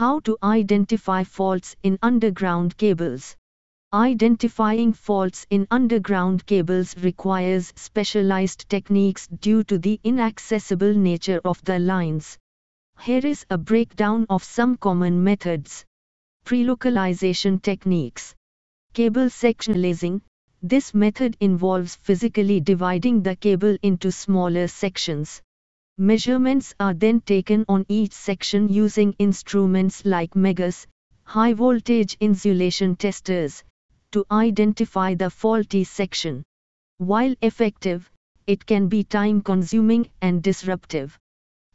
How to identify faults in underground cables. Identifying faults in underground cables requires specialized techniques due to the inaccessible nature of the lines. Here is a breakdown of some common methods. Pre-localization techniques. Cable sectionalizing. This method involves physically dividing the cable into smaller sections. Measurements are then taken on each section using instruments like megas, high-voltage insulation testers, to identify the faulty section. While effective, it can be time-consuming and disruptive.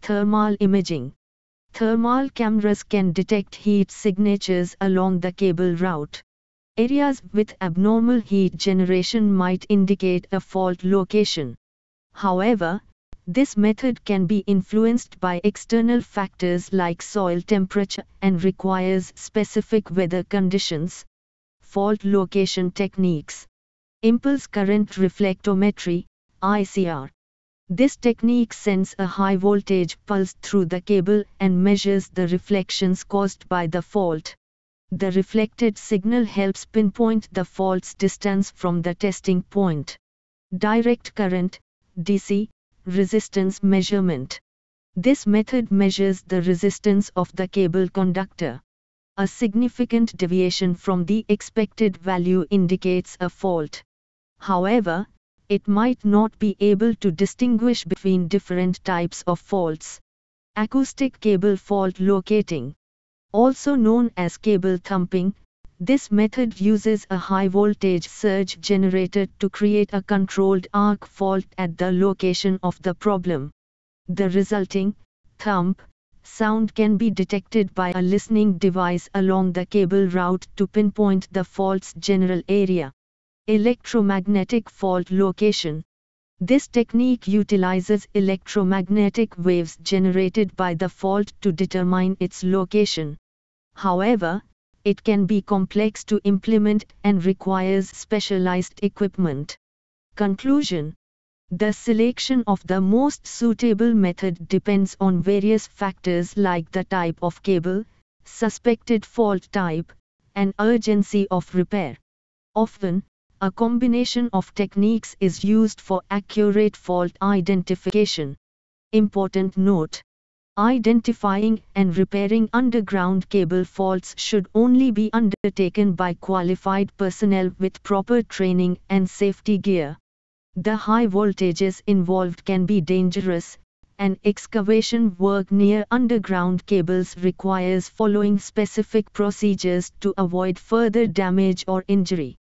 Thermal imaging. Thermal cameras can detect heat signatures along the cable route. Areas with abnormal heat generation might indicate a fault location. However, this method can be influenced by external factors like soil temperature and requires specific weather conditions. Fault location techniques. Impulse current reflectometry, ICR. This technique sends a high voltage pulse through the cable and measures the reflections caused by the fault. The reflected signal helps pinpoint the fault's distance from the testing point. Direct current, DC, resistance measurement. This method measures the resistance of the cable conductor. A significant deviation from the expected value indicates a fault. However, it might not be able to distinguish between different types of faults. Acoustic cable fault locating. Also known as cable thumping, this method uses a high-voltage surge generator to create a controlled arc fault at the location of the problem. The resulting thump sound can be detected by a listening device along the cable route to pinpoint the fault's general area. Electromagnetic fault location. This technique utilizes electromagnetic waves generated by the fault to determine its location. However, it can be complex to implement and requires specialized equipment. Conclusion. The selection of the most suitable method depends on various factors like the type of cable, suspected fault type, and urgency of repair. Often, a combination of techniques is used for accurate fault identification. Important note. Identifying and repairing underground cable faults should only be undertaken by qualified personnel with proper training and safety gear. The high voltages involved can be dangerous, and excavation work near underground cables requires following specific procedures to avoid further damage or injury.